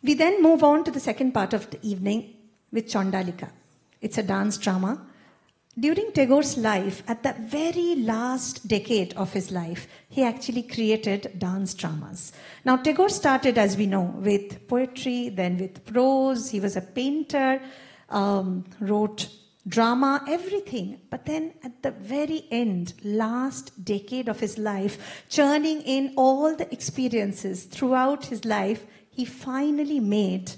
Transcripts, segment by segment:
We then move on to the second part of the evening with Chandalika. It's a dance drama. During Tagore's life, at the very last decade of his life, he actually created dance dramas. Now, Tagore started, as we know, with poetry, then with prose. He was a painter, wrote drama, everything. But then at the very end, last decade of his life, churning in all the experiences throughout his life, he finally made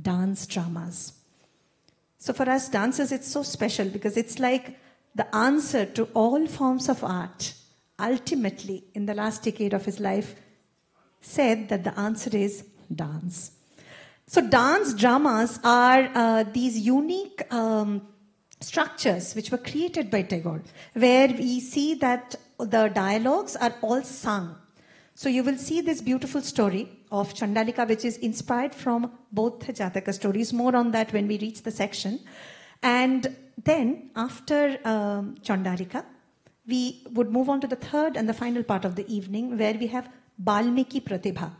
dance dramas. So for us dancers, it's so special because it's like the answer to all forms of art. Ultimately, in the last decade of his life, said that the answer is dance. So dance dramas are these unique structures which were created by Tagore, where we see that the dialogues are all sung. So you will see this beautiful story of Chandalika, which is inspired from both the Jataka stories. More on that when we reach the section. And then after Chandalika, we would move on to the third and the final part of the evening, where we have Balmiki Pratibha,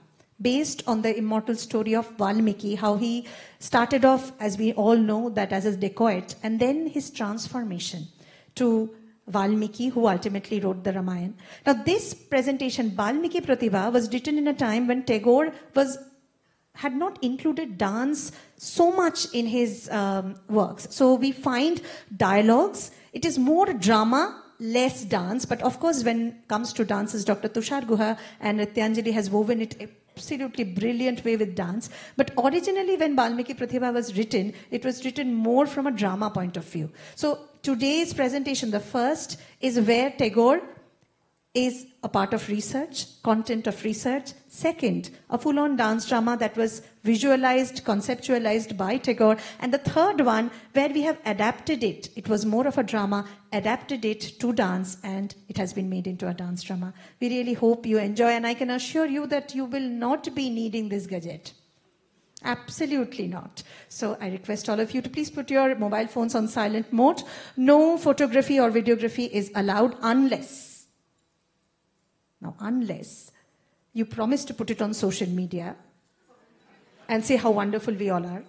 based on the immortal story of Valmiki, how he started off, as we all know, that as a dacoit, and then his transformation to Valmiki, who ultimately wrote the Ramayana. Now, this presentation, Balmiki Pratibha, was written in a time when Tagore had not included dance so much in his works. So we find dialogues. It is more drama, less dance. But of course, when it comes to dances, Dr. Tushar Guha and Nrityanjali has woven it absolutely brilliant way with dance. But originally, when Balmiki Pratibha was written, it was written more from a drama point of view. So today's presentation, the first, is where Tagore is a part of research, content of research. Second, a full-on dance drama that was visualized, conceptualized by Tagore. And the third one, where we have adapted it. It was more of a drama, adapted it to dance, and it has been made into a dance drama. We really hope you enjoy, and I can assure you that you will not be needing this gadget. Absolutely not. So I request all of you to please put your mobile phones on silent mode. No photography or videography is allowed unless you promise to put it on social media and say how wonderful we all are.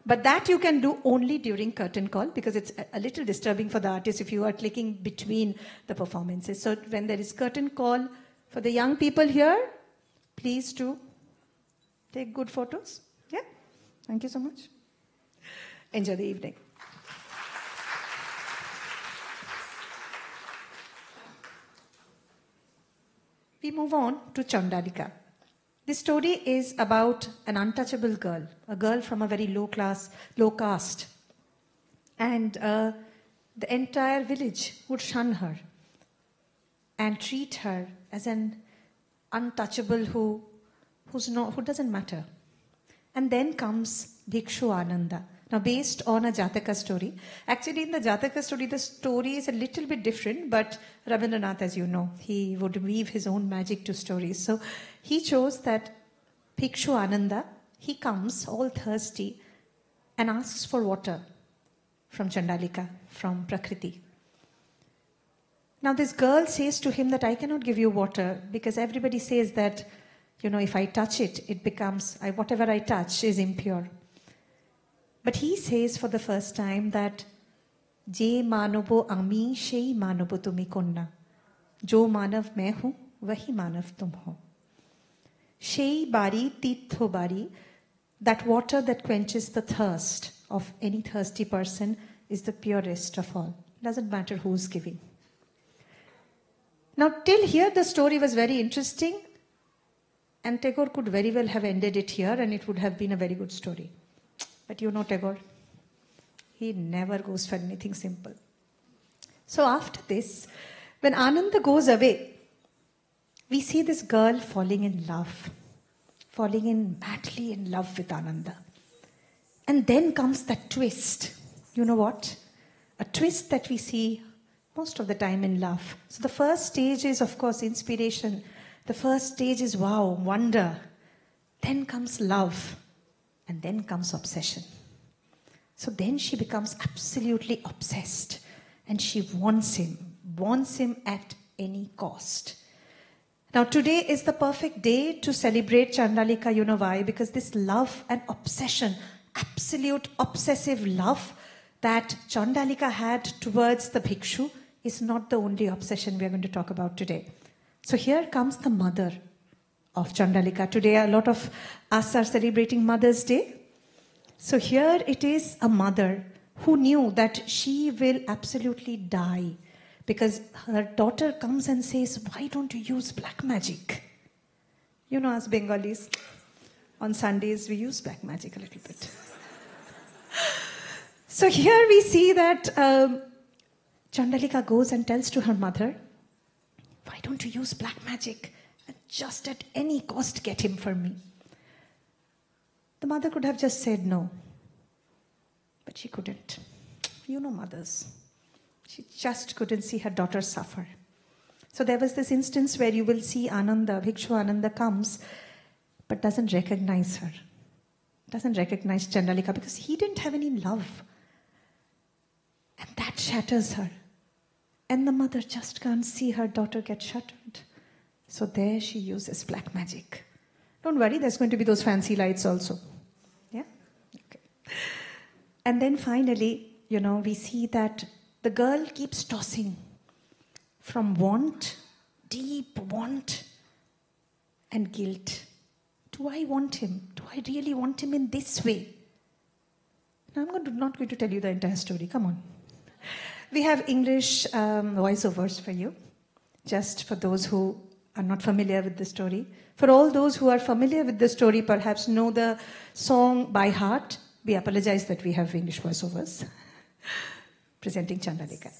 But that you can do only during curtain call, because it's a little disturbing for the artist if you are clicking between the performances. So when there is curtain call, for the young people here, please do take good photos. Yeah? Thank you so much. Enjoy the evening. We move on to Chandalika. This story is about an untouchable girl, a girl from a very low caste. And the entire village would shun her and treat her as an untouchable who doesn't matter. And then comes Bhikshu Ananda. Now, based on a Jataka story. Actually, in the Jataka story, the story is a little bit different, but Rabindranath, as you know, he would weave his own magic to stories. So he chose that Bhikshu Ananda, he comes all thirsty and asks for water from Chandalika, from Prakriti. Now, this girl says to him that I cannot give you water because everybody says that, if I touch it, it becomes, whatever I touch is impure. But he says for the first time that Je manobo ami shei manobo tumi konna. Jo manav main hu, wahi manav tum ho. Shei bari titho bari, that water that quenches the thirst of any thirsty person is the purest of all. Doesn't matter who's giving. Now, till here the story was very interesting, and Tagore could very well have ended it here and it would have been a very good story. But you know Tagore, he never goes for anything simple. So after this, when Ananda goes away, we see this girl falling in love, madly in love with Ananda. And then comes that twist. You know what? A twist that we see most of the time in love. So the first stage is, of course, inspiration. The first stage is wow, wonder. Then comes love. And then comes obsession. So then she becomes absolutely obsessed. And she wants him at any cost. Now, today is the perfect day to celebrate Chandalika. You know why? Because this love and obsession, absolute obsessive love that Chandalika had towards the bhikshu is not the only obsession we are going to talk about today. So here comes the mother of Chandalika. Today, a lot of us are celebrating Mother's Day. So here it is a mother who knew that she will absolutely die because her daughter comes and says, why don't you use black magic? You know, us Bengalis, on Sundays we use black magic a little bit. So here we see that Chandalika goes and tells to her mother, why don't you use black magic and just at any cost get him for me? The mother could have just said no, but she couldn't. You know mothers. She just couldn't see her daughter suffer. So there was this instance where you will see Ananda, Bhikshu Ananda comes, but doesn't recognize her. Doesn't recognize Chandalika because he didn't have any love. And that shatters her. And the mother just can't see her daughter get shattered. So there she uses black magic. Don't worry, there's going to be those fancy lights also. Yeah? Okay. And then finally, we see that the girl keeps tossing from want, deep want, and guilt. Do I want him? Do I really want him in this way? Now, I'm not going to tell you the entire story. Come on. We have English voiceovers for you, just for those who are not familiar with the story. For all those who are familiar with the story, perhaps know the song by heart. We apologize that we have English voiceovers. Presenting Chandalika.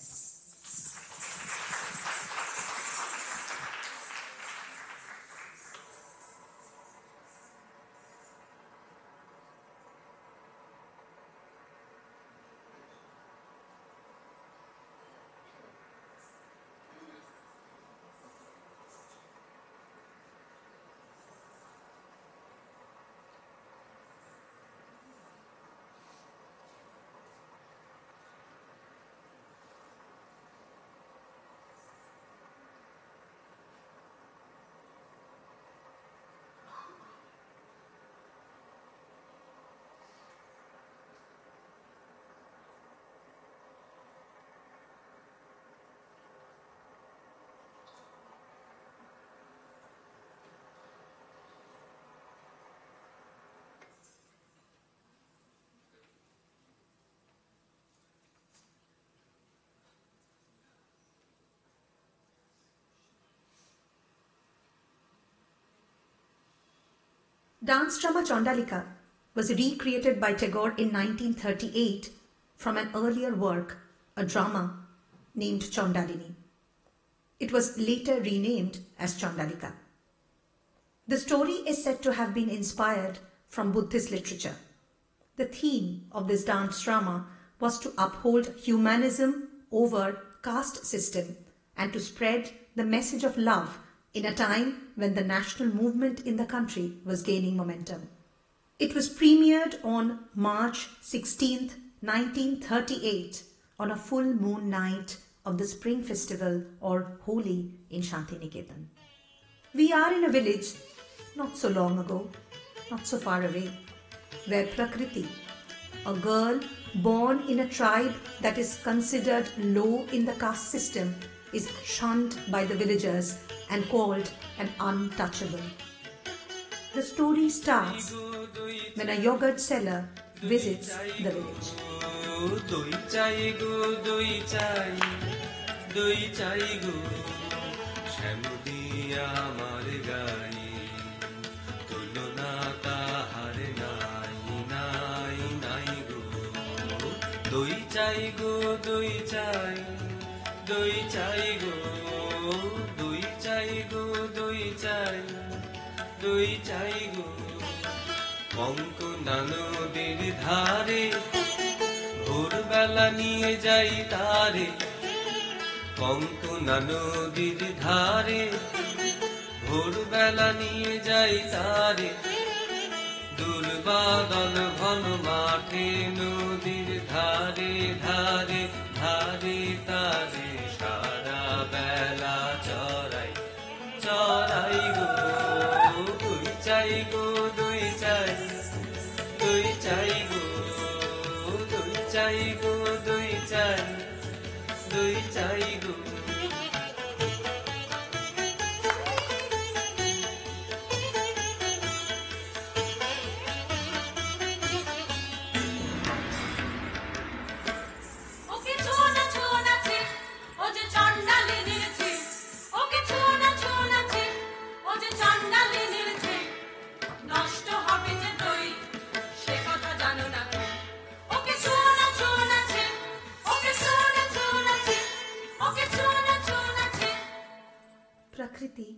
Dance drama Chandalika was recreated by Tagore in 1938 from an earlier work, a drama named Chandalini. It was later renamed as Chandalika. The story is said to have been inspired from Buddhist literature. The theme of this dance drama was to uphold humanism over caste system and to spread the message of love in a time when the national movement in the country was gaining momentum. It was premiered on March 16, 1938 on a full moon night of the spring festival or Holi in Shantiniketan. We are in a village not so long ago, not so far away, where Prakriti, a girl born in a tribe that is considered low in the caste system, is shunned by the villagers and called an untouchable. The story starts when a yogurt seller visits the village. Konkona নদীর ধারে ভোরবেলা নিয়ে যাই তারে কঙ্কনা নদীর ধারে ভোরবেলা নিয়ে যাই তারে দুর্বাদল ঘন মাঠে নদীর ধারে ধারে ধারে তারে সারা বেলা চড়াই চড়াই চাই গো দই চাই গো Prakriti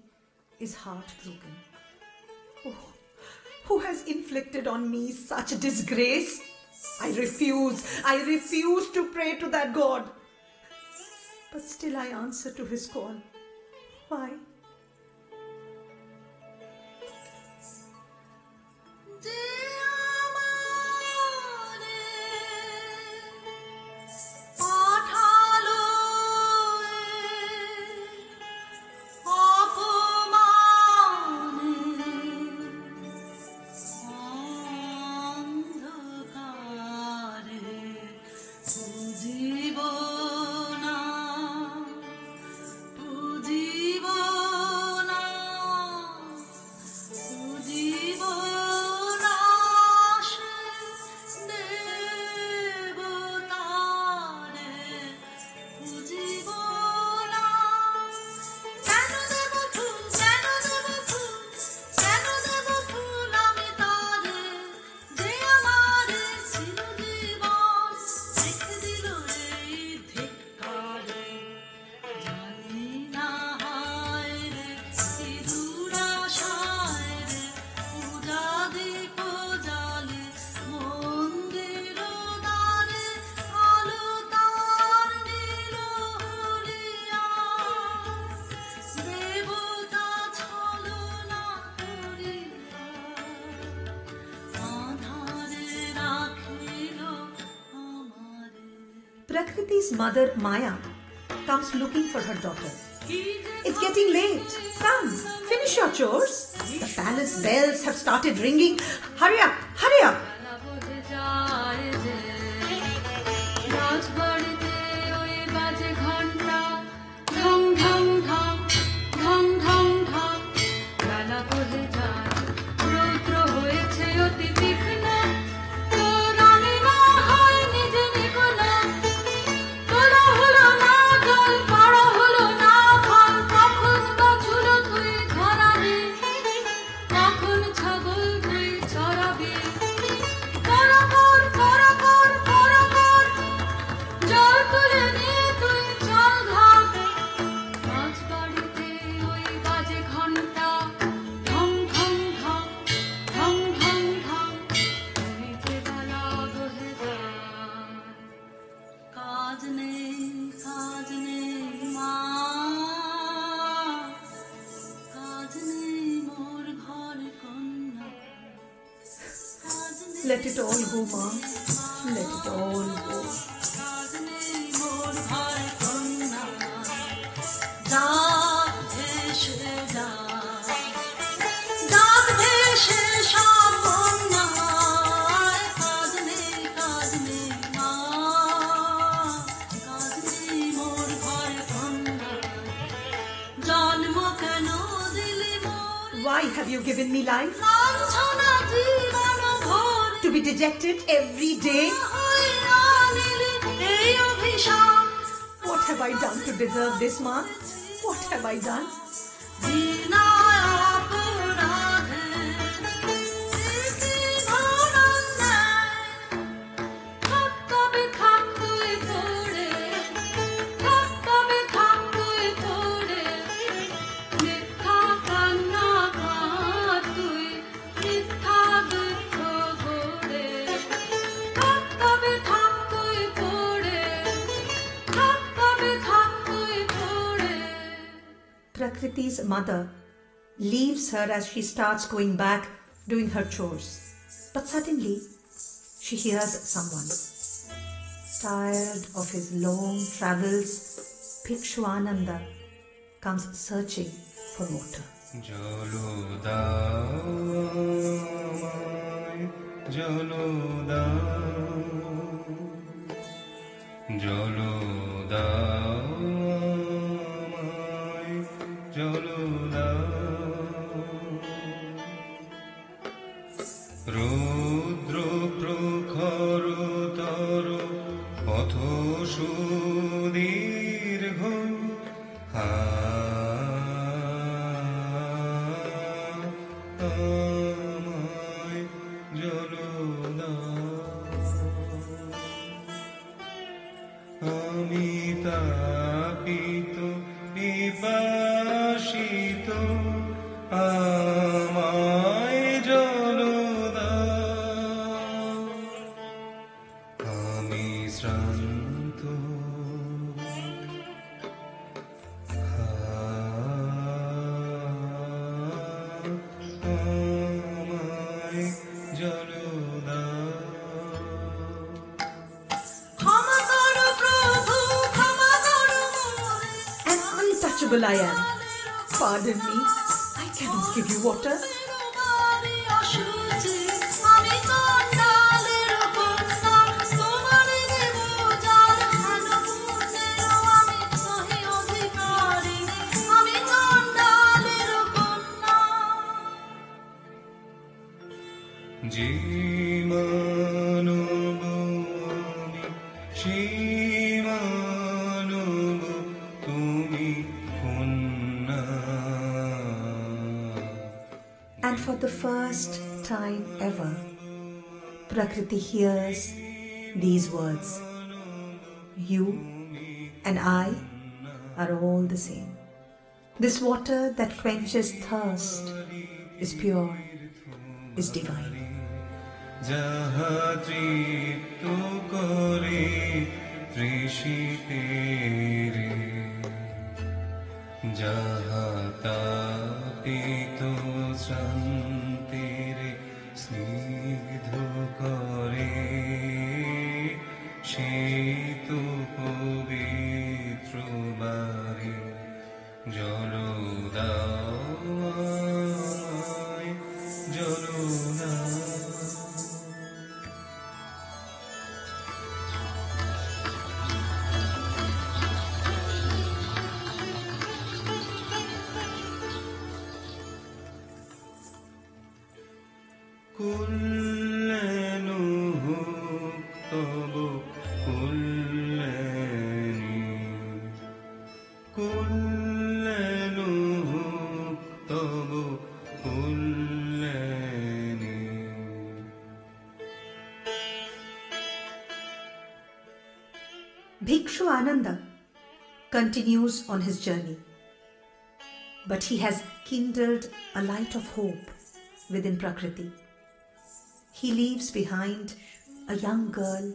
is heartbroken. Oh, who has inflicted on me such disgrace? I refuse to pray to that God. But still I answer to his call. Why? Prakriti's mother Maya comes looking for her daughter. It's getting late. Come, finish your chores. The palace bells have started ringing. Hurry up, hurry up. Let it all go, Ma. Let it all go. Why have you given me life? To be dejected every day? What have I done to deserve this, Ma? What have I done? Prakriti's mother leaves her as she starts going back doing her chores. But suddenly, she hears someone. Tired of his long travels, Bhikshuananda comes searching for water. জল দাও আমায়, জল দাও। রৌদ্র প্রখরতর পথ সুদীর্ঘ, আমায় জল দাও। আমি তাপিত পিপাসিত, আমায় জল দাও। আমি শ্রান্ত, আমায় জল দাও। And untouchable I am. Pardon me, I cannot give you water. যে মানব আমি, সেই মানব তুমি কন্যা। And for the first time ever, Prakriti hears these words. You and I are all the same. This water that quenches thirst is pure, is divine. যাহা তৃপ্ত করে তৃষিতের, যাহা তাপিত শ্রান্তের স্নিগ্ধ করে, সে তো পবিত্র বারে। জল দাও আমায়, জল দাও। কুল্যাণু তব কুল্যাণী, কুল্যাণু তব কুল্যাণী। Bhikshu Ananda continues on his journey, but he has kindled a light of hope within Prakriti. He leaves behind a young girl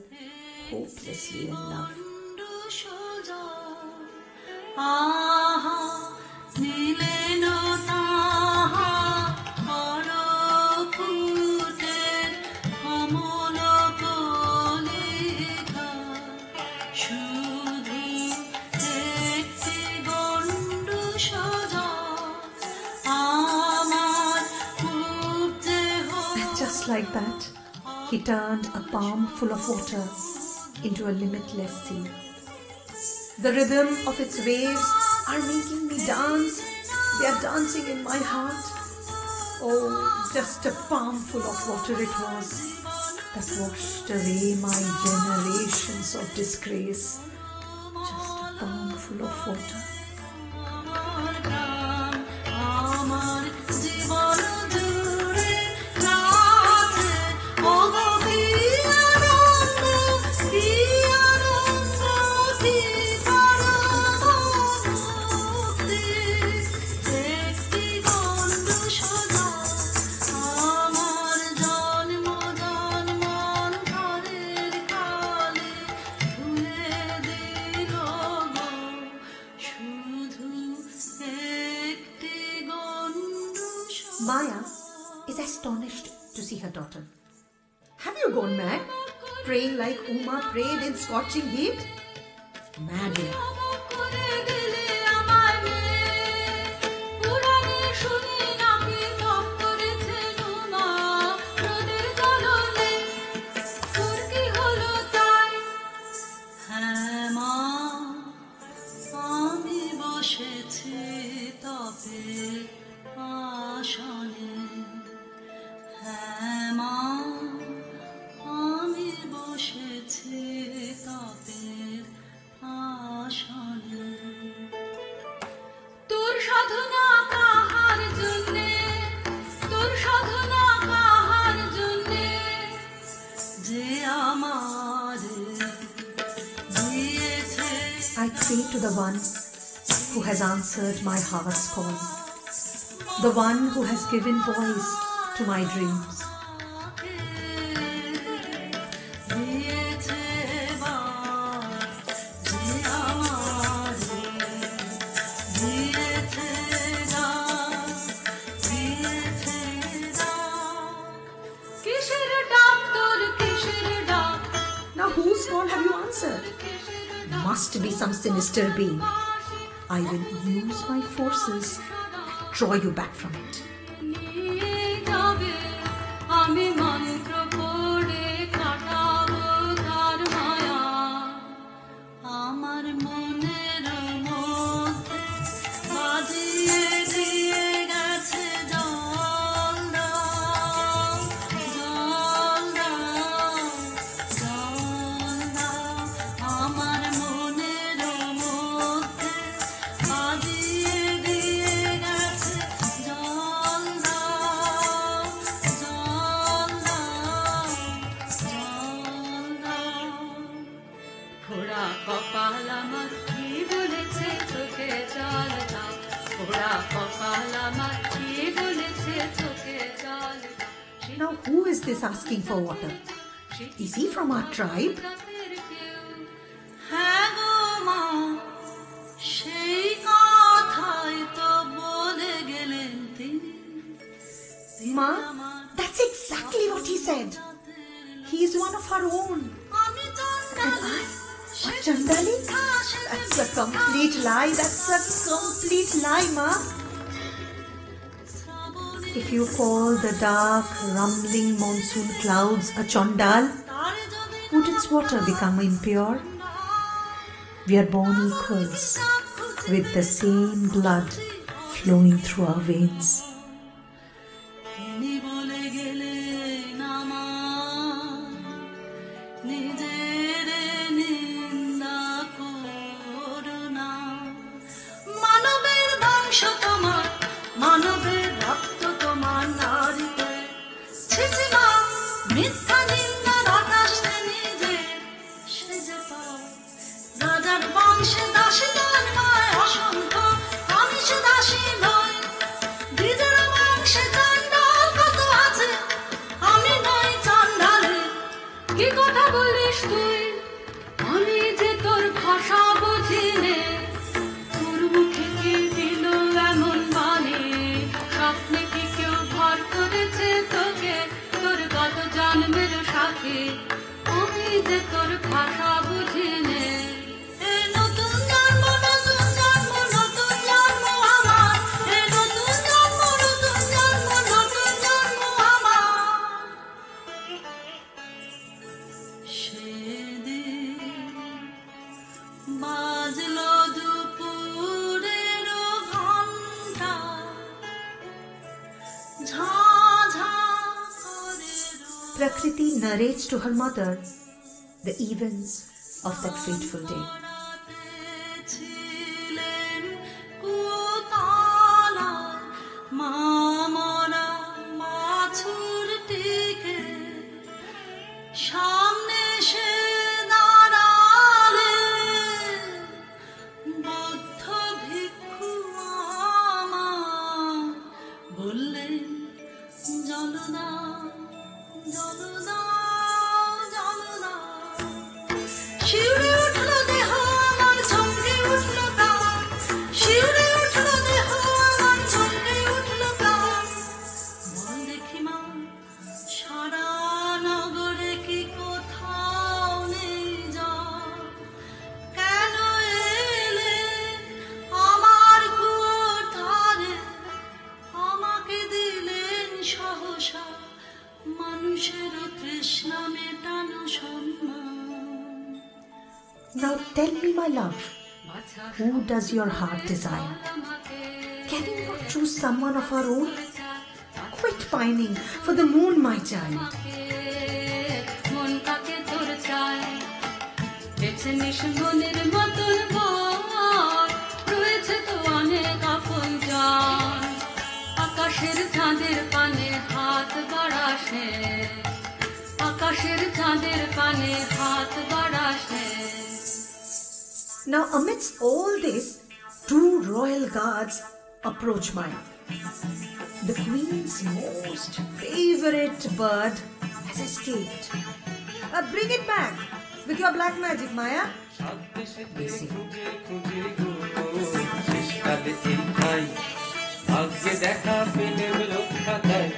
hopelessly in love. Just like that, he turned a palm full of water into a limitless sea. The rhythm of its waves are making me dance. They are dancing in my heart. Oh, just a palm full of water it was that washed away my generations of disgrace. Just a palm full of water. Maya is astonished to see her daughter. Have you gone mad? Praying like Uma prayed in scorching heat? Madly. হ্যাঁ মা, আমি বসেছি তাপের আসনে। তোর সাধনা কাহার জন্যে, তোর সাধনা কাহার জন্যে, যে আমার দিয়েছে। I pray to the one who has answered my heart's call, the one who has given voice to my dreams. Now whose call have you answered? Must be some sinister being. I will use my forces and draw you back from it. আমি মন্ত্র পড়ে কাটাবো তার মায়া, আমার মনের মধ্যে বাজিয়ে দিয়ে গেছে জল দাও, জল দাও, জল দাও, আমার মনের মধ্যে বাজিয়ে দিয়ে গেছে জল দাও, জল দাও, জল দাও। ফোড়া কপাল আমার কি বলেছে চোখে জল দাও, ফোড়া কপাল আমার কি বলেছে চোখে জল দাও। Now who is this asking for water? Is he from our tribe? হ্যাঁ গো মা, সেই কথাই তো বলে গেলেন তিনি। Ma, that's exactly what he said. He is one of our own. আমি And I? A Chandali? That's a complete lie. That's a complete lie, Ma. If you call the dark, rumbling monsoon clouds a Chandal, would its water become impure? We are born equals, with the same blood flowing through our veins. তিনি বলে গেলেন আমার, নিজের নিন্দা করো না। মানবের বংশ তোমার, মানবের রক্ত তোমার নারীতে। ছিছি মা, মিথ্যা নিন্দার আকাশে নিজে সেজে পাও। রাজার বংশে দাসী জন্মায় অসংখ্য, আমি সে দাসী নই। দ্বিজের বংশে চাণ্ডাল কত আছে, আমি নই চাণ্ডালে। কি কথা বলিস তুই, আমি যে তোর ভাষা বুঝি নে। তোর মুখে কি দিল এমন বাণী, স্বপ্নে কি কেউ ভর করেছে তোকে, তোর গত জন্মের সাথে। আমি যে তোর ভাষা বুঝি নে। এ নতুন জন্ম, নতুন জন্ম, নতুন জন্ম আমার। এ নতুন জন্ম, নতুন জন্ম, নতুন জন্ম আমার। সেদিন বাজলো দুপুরের ঘণ্টা, ঝা ঝা করে Prakriti narrates to her mother the events of that fateful day. ছিলেন কুতালায় মামরা মাছুরটিকে, সামনে সে দাঁড়ালে বৌদ্ধ ভিক্ষু আমার, বললেন জল দাও, জল দাও, জল দাও। শিউরে উঠল দেহ আমার, চমকে উঠল প্রাণ। শিউরে উঠল দেহ আমার, চমকে উঠল প্রাণ। বল দেখি মা, সারা নগরে কি কোথাও নেই জল? কেন এলে আমার কুয়োর ধারে, আমাকে দিলেন সহসা মানুষের তৃষ্ণা মেটানো সম্মান। Now tell me, my love, who does your heart desire? Can you not choose someone of our own? Quit pining for the moon, my child. মন কাকে তোর চায় বেছে নিস মনের মতন বর রয়েছে তো অনেক আপনজন আকাশের চাঁদের পানে হাত বাড়াস নে আকাশের চাঁদের পানে হাত বাড়াস নে Now, amidst all this, 2 royal guards approach Maya. The queen's most favorite bird has escaped. Bring it back with your black magic, Maya. They say. ভাগ্যে দেখা পেলে রক্ষা দেয়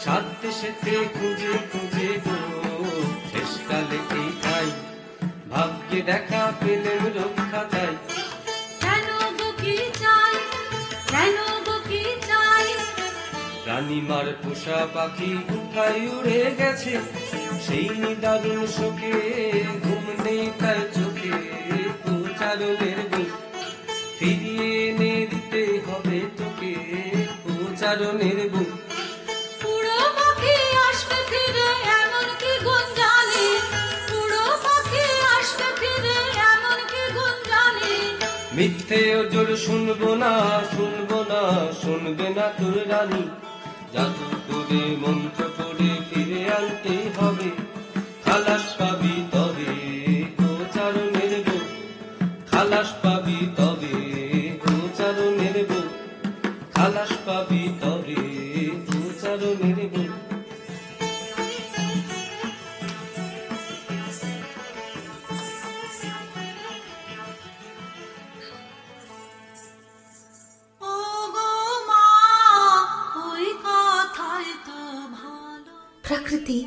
সাত দেশেতে খুঁজে খুঁজে গো শেষকালে এই ঠাই ভাগ্যে দেখা পেলে রক্ষা দেয় কেন গো কি চাই কেন গো কি চাই রানীমার পোষা পাখি কোথায় উড়ে গেছে সেই নিদারুণ শোকে ঘুম নেই তার চোখে প্রচারণের বুক ফিরিয়ে এনে দিতে হবে তোকে প্রচারণের বুক পুরো পাখি আসবে ফিরে এমন কি গুণ জানি পুরো পাখি আসবে ফিরে এমন কি গুণ জানি মিথ্যে ওজোর শুনবো না শুনবে না তোর রানী জাদু করে মন্ত্র করে ফিরে আনতে হবে খালাস পাবি তবে প্রচারণের বুক খালাস পাবি তবে প্রচারণের বুক খালাস পাবি তবে প্রচারণের বুক ও গো মা ওই কথাই তো ভালো Prakriti,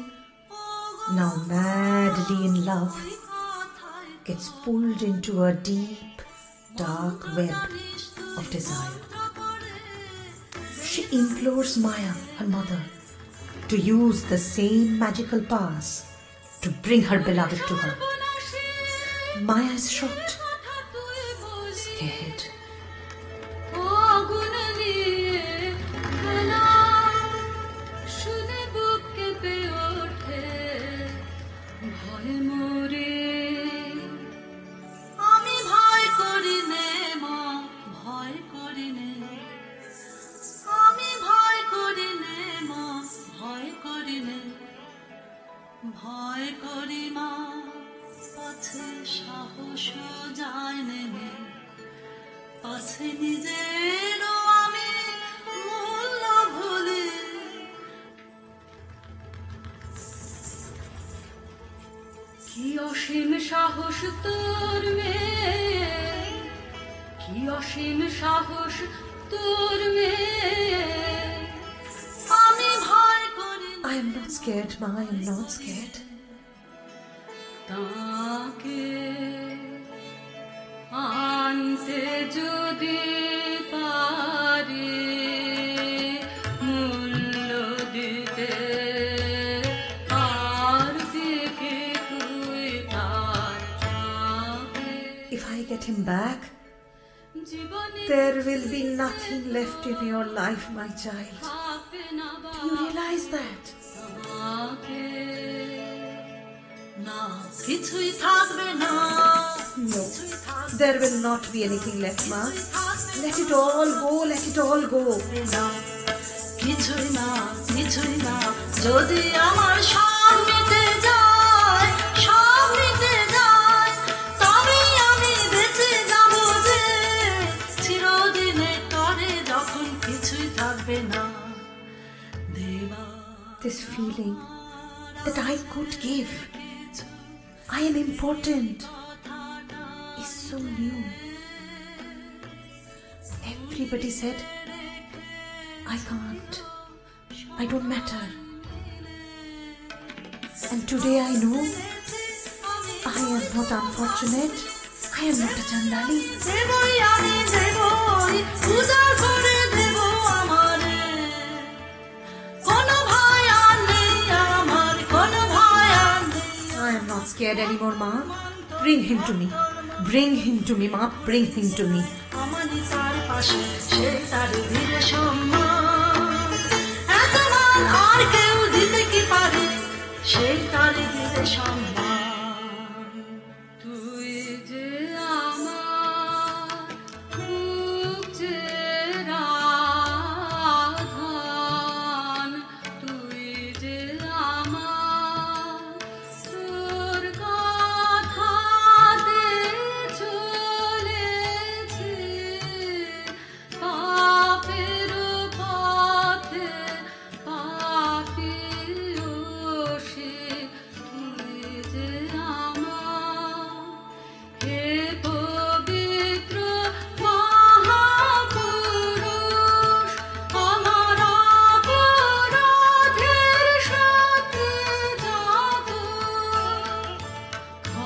O go now madly in love, ওই কথাই gets pulled into a deep, dark web of desire. She implores Maya, her mother, to use the same magical powers to bring her beloved to her. Maya is shocked, scared. আমি ভয় করি নে মা ভয় করি নে আমি ভয় করি নে মা ভয় করি নে ভয় করি মা পথে সাহস যায় নেমে পথে নিজেরও আমি মূল্য ভুলি কি অসীম সাহস তোর মেয়ে কি অসীম সাহস তোর মেয়ে আমি ভয় করি I am not scared, Ma, I am not scared. তাকে আনতে যদি পারি মূল্য দিতে আর দিকে তুই তার চাবে If I get him back, জীবনে there will be nothing left in your life, my child. থাকবে না Do you realize that? বাকে না কিছুই থাকবে না No, there will not be anything left, Ma. Let it all go, let it all go. না কিছুই না কিছুই না যদি আমার সব মিটে যায় সব মিটে যায় তবে আমি বেঁচে যাব যে চিরদিনে তরে যখন কিছুই থাকবে না দেবা This feeling that I could give, I am important, is so new. Everybody said, I can't, I don't matter. And today I know, I am not unfortunate, I am not a Chandali. দেবই আমি দেবই উজাড় করে দেব আমারে কোনো ভয় আর নেই আমার কোনো ভয় আর নেই I am not scared anymore, Ma. Bring him to me. Bring him to me, Ma. Bring him to me. আমানি তার পাশে সে তার ধীরে সম্মান এত আর কেউ দিতে কি পারে সেই তারে দিতে সম্মান। তুই যে আমার বুক চেরা ধান, তুই যে আমার তোর কথাতে চলেছি পাপের পথে পাপিয়সী, তুই যে আমার হে পবিত্র মহাপুরুষ, আমার অপরাধের সাথে যাব,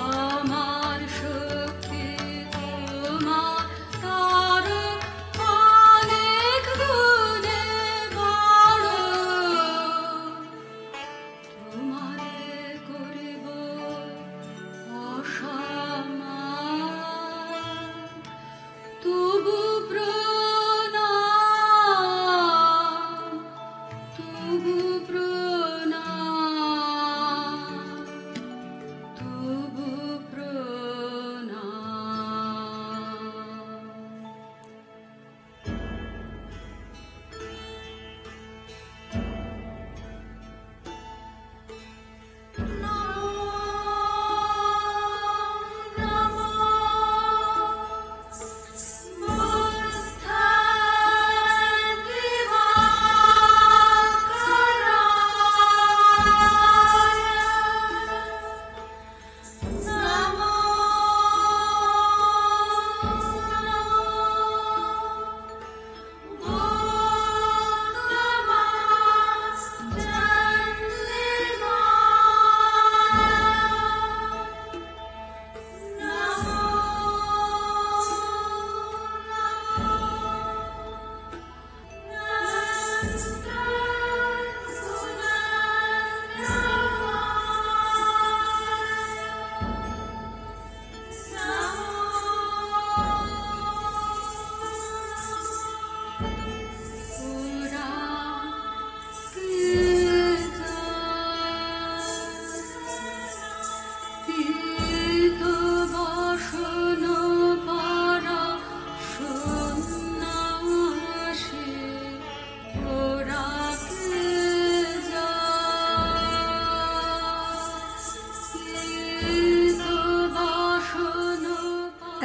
আমার শক্তি তোমার তার অনেক গুণে বড়, তোমারে করিব অসম্মান, তবু প্রণাম, তবু প্রণাম, তবু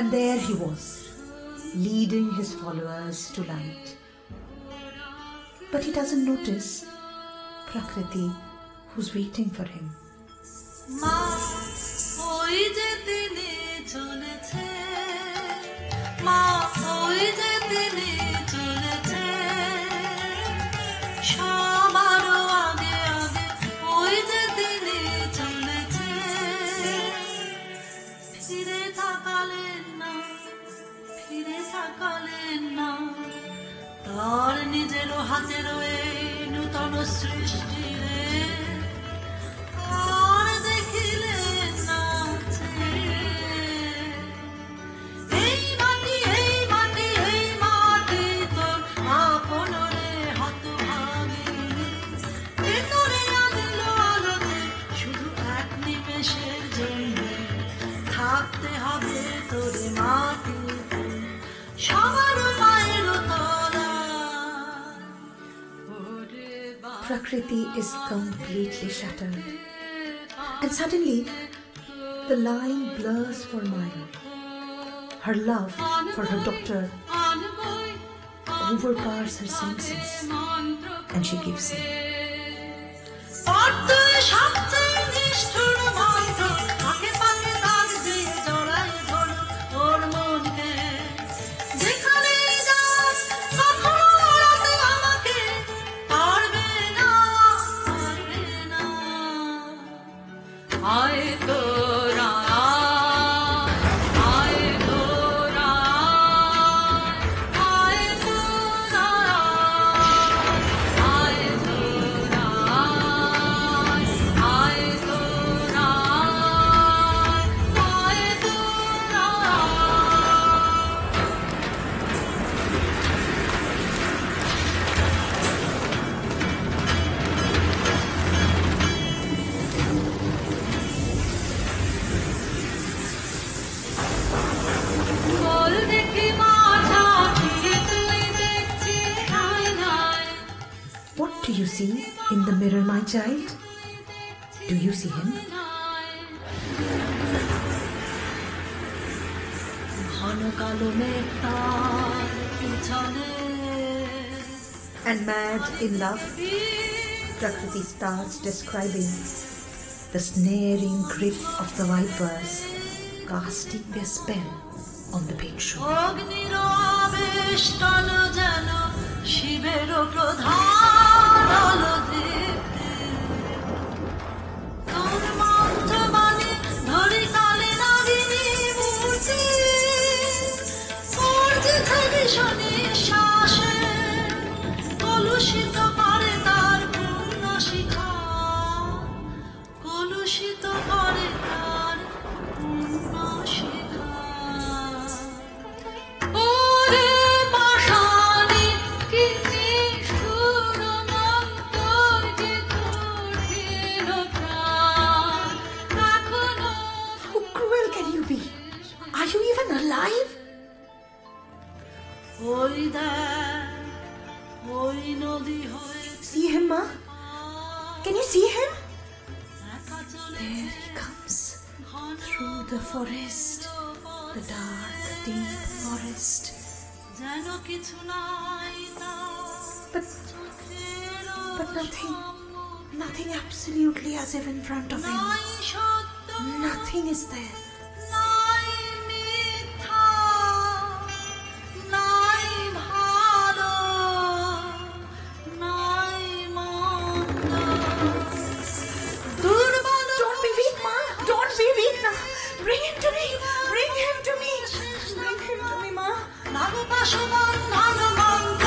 And there he was, leading his followers to light. But he doesn't notice Prakriti, who's waiting for him. মা ওই যে তিনি চলেছে, মা ওই যে তিনি চলেছে, সবারও আগে আগে ওই যে তিনি চলেছে, ফিরে তাকালেন না, ফিরে তাকালেন না, তার নিজেরও হাতের এই নূতন সৃষ্টি রে, আর দেখিলেন না এই মাটি, এই মাটি, এই মাটি তোর আপন রে হাত ভাঙিনি, ভেতরে আনিল আলোতে শুধু এক নিমেষের জন্য, থাকতে হবে তোর মাটিতে সবার মায়ের তলায়। Prakriti is completely shattered. And suddenly, the line blurs for Maya. Her love for her daughter overpowers her senses, and she gives in. child? Do you see him? ঘন কালো মেঘ তার পিছনে And mad in love, Prakriti starts describing the snaring grip of the vipers casting their spell on the bhikshu. অগ্নির আবেষ্টন যেন শিবের প্রধান আলোদীপ্তি তোর মন্ত্রবাণী ধরি কালে নাগিনী মূর্তি মূর্তিতে ভীষণী শ্বাসে কলুষিত করে তার পূর্ণ শিখা কলুষিত করে তার পূর্ণ শিখা ওরে পাষাণী কি নিষ্ঠুর মন্তর যে কঠিন প্রাণ এখনো How cruel can you be? Are you even alive? ওই দেখ ওই নদী হয়ে See him, Ma? Can you see him? একা চলে There he comes through the forest, the dark, deep forest. যেন কিছু নাই তার But চোখের nothing absolutely as if in front of him. নাই সত্য Nothing is there. নাই মিথ্যা নাই ভালো নাই মন্দ দুর্বল Don't be weak, Ma. Don't be weak now. Bring him to me. Bring him to me. Bring him to me, Ma. নাগপাশবন্ধন মন্ত্র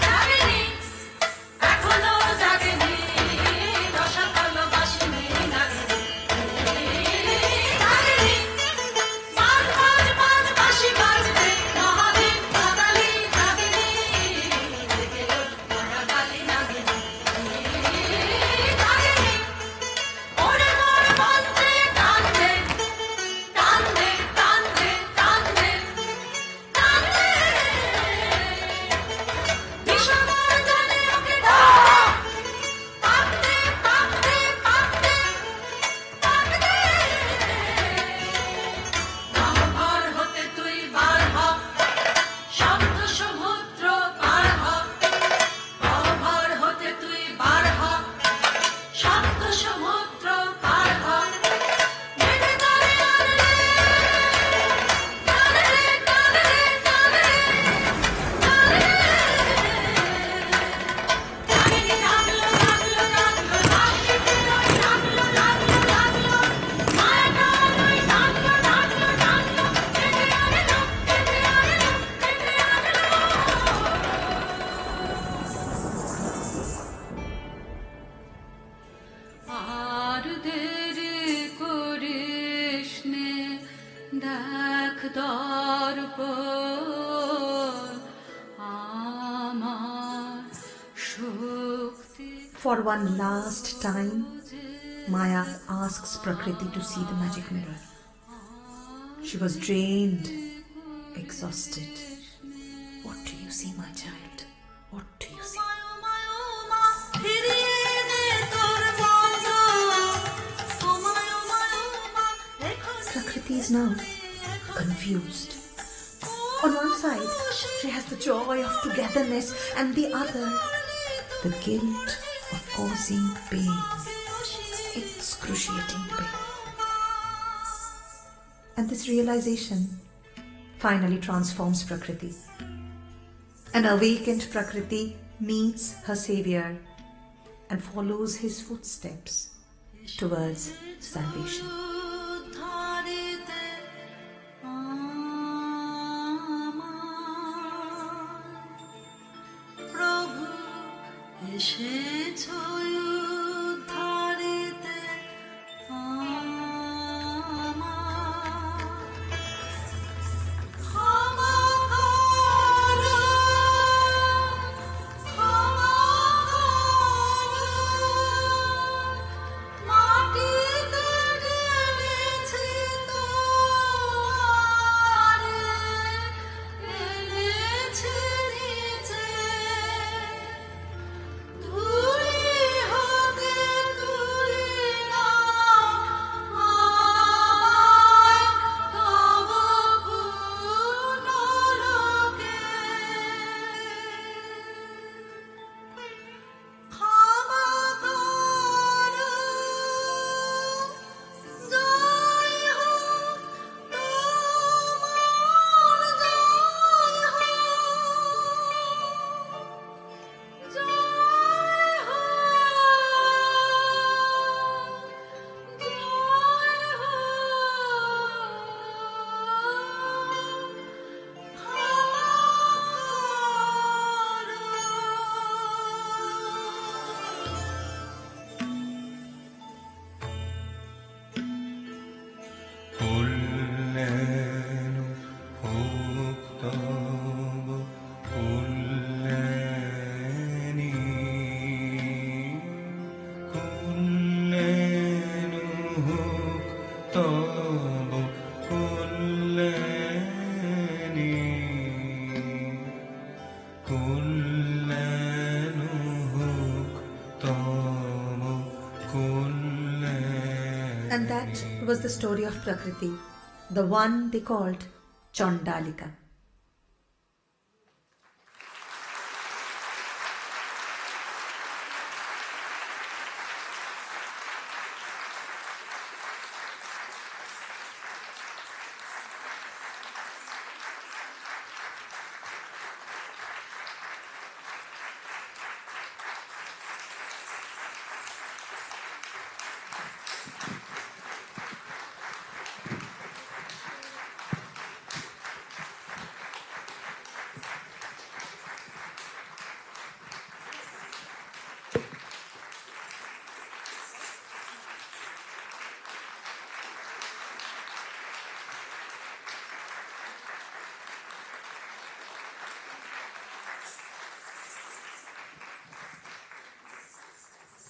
জাগেনি এখনো জাগেনি দশা ভালোবাসিনি লাগেনি জাগেনি পাঁচ পাঁচ পাঁচ বাঁশি বাজবে মহাদেব কাদালি জাগেনি জেগে ওঠ মহাকালী নাগিনী জাগেনি ওরে মোর মন্ত্রে টানবে টানবে টানবে টানবে টানবে বিষমর জানে ওকে দাও পাকতে পাকতে পাকতে পাকতে গহ্বর হতে তুই বার হ শব্দ সমুদ্র পার হ গহ্বর হতে তুই বার হ শব্দ সমুদ্র পার হ বেঁধে তালে আনলে টানে রে টানে রে টানে রে জাগেনি জাগলো জাগলো জাগলো জাগলো জাগলো জাগলো জাগলো মায়াটা নয় জাগলো জাগলো জাগলো কেটে আনলো কেটে আনলো কেটে আনলো আর দেরি করিস নে দেখ দর্পণ আমার শক্তি For one last time, Maya asks Prakriti to see the magic mirror. She was drained, exhausted. What do you see, my child? What do you see? ফিরিয়ে নে তোর বন্ধ তোমায় এখন Prakriti is now confused. On one side, she has the joy of togetherness, and the other, the guilt of causing pain, excruciating pain. And this realization finally transforms Prakriti. An awakened Prakriti meets her savior and follows his footsteps towards salvation. উদ্ধারিতে আমার প্রভু এসেছ উদ্ধারিতে আমার। ক্ষমা করো, ক্ষমা করো, মাটিতে জেনেছি তোমারে, এনেছি নিচে। ধুলি হতে তুলি নাও আমায় তব পূর্ণ লোকে। ক্ষমা করো, জয় হোক তোমার, জয় হোক, জয় হোক, জয় হোক। কল্যাণ হোক তব কল্যাণী, কল্যাণ হোক তব কল্যাণী, কল্যাণ হোক তব Kalyani. And that was the story of Prakriti, the one they called Chandalika.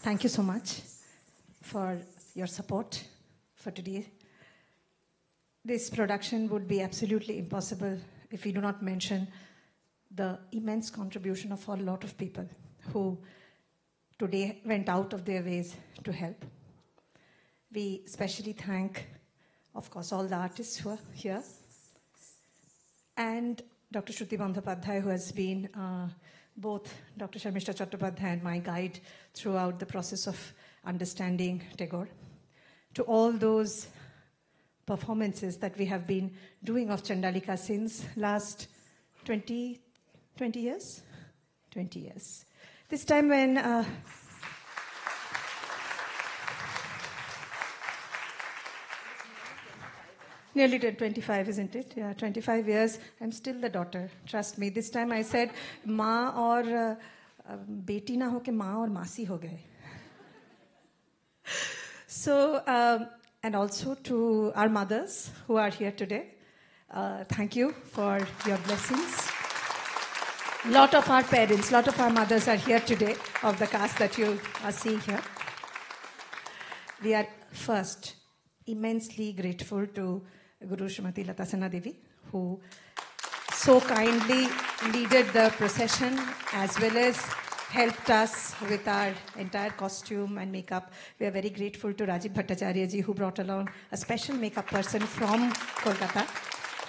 Thank you so much for your support for today. This production would be absolutely impossible if we do not mention the immense contribution of a lot of people who today went out of their ways to help. We especially thank, of course, all the artists who are here, and Dr. Shruti Bandhopadhyay, who has been both Dr. Sharmishta Chattopadhyay and my guide throughout the process of understanding Tagore. To all those performances that we have been doing of Chandalika since last 20 years? 20 years. This time when nearly 25, isn't it? Yeah, 25 years. I'm still the daughter. Trust me. This time I said, माँ और बेटी ना हो के माँ और मासी हो गए. So, and also to our mothers who are here today, thank you for your blessings. Lot of our parents, lot of our mothers are here today of the cast that you are seeing here. We are first immensely grateful to Guru Srimati Latasana Devi, who so kindly leaded the procession as well as helped us with our entire costume and makeup. We are very grateful to Rajiv Bhattacharya ji, who brought along a special makeup person from Kolkata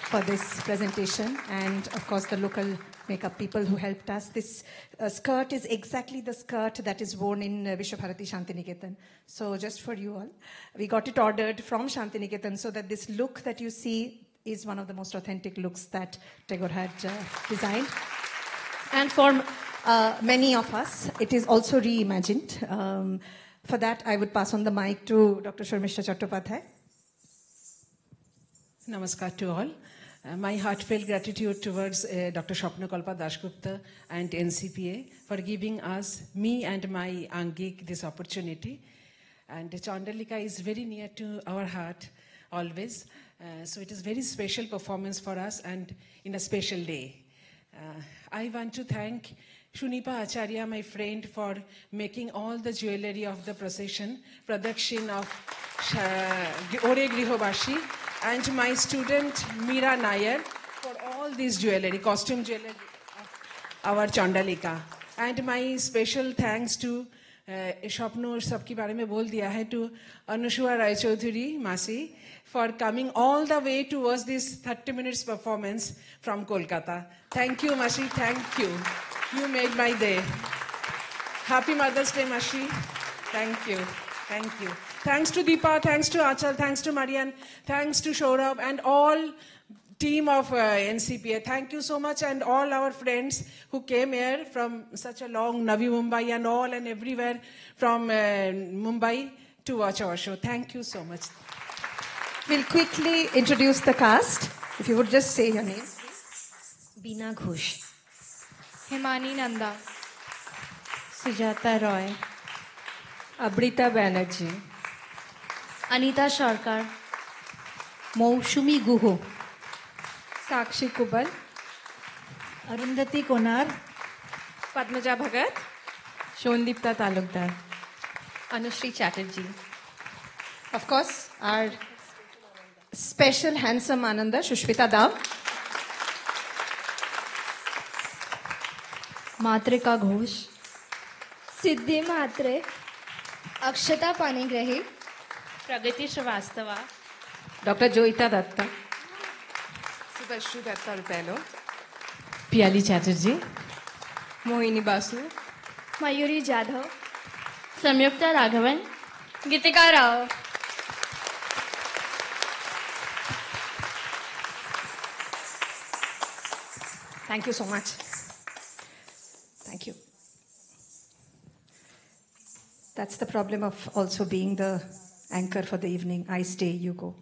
for this presentation, and of course the local makeup people who helped us. This skirt is exactly the skirt that is worn in Vishwabharati Shantiniketan. So just for you all, we got it ordered from Shantiniketan so that this look that you see is one of the most authentic looks that Tagore had designed. And for many of us, it is also reimagined. For that, I would pass on the mic to Dr. Sharmishta Chattopadhyay. Namaskar to all. My heartfelt gratitude towards Dr. Shapnakalpa Dasgupta and NCPA for giving us, me and my Angik, this opportunity. And Chandalika is very near to our heart always. So it is very special performance for us and in a special day. I want to thank Shunipa Acharya, my friend, for making all the jewelry of the procession, production of Ore Grihobashi, and my student Meera Nair for all this jewelry, costume jewelry of our Chandalika. And my special thanks to Shapno sabki bare mein bol diya hai, to Anushua Rai Chaudhuri Masi for coming all the way towards this 30 minutes performance from Kolkata. Thank you, Masi. Thank you. You made my day. Happy Mother's Day, Mashi. Thank you. Thank you. Thanks to Deepa, thanks to Achal, thanks to Marian, thanks to Shorab and all team of NCPA. Thank you so much, and all our friends who came here from such a long Navi Mumbai and all and everywhere from Mumbai to watch our show. Thank you so much. We'll quickly introduce the cast. If you would just say your name. Beena Ghosh. Himani Nanda. Sujata Roy. Abrita Banerjee. Anita Sharkar. Moushumi Guho. Sakshi Kubal. Arundhati Konar. Padmaja Bhagat. Shondipta Talukdar. Anushri Chatterjee. Of course, our special handsome Ananda, Shushmita Dam. Matrika Ghosh. Siddhi Mhatre, Akshata Panigrahi, Pragati Srivastava. Dr. Joyita Datta. Subhashri Datta Rupello. Piyali Chatterjee. Mohini Basu, Mayuri Jadhav, Samyukta Raghavan. Geetika Rao. Thank you so much. Thank you. That's the problem of also being the anchor for the evening. I stay, you go.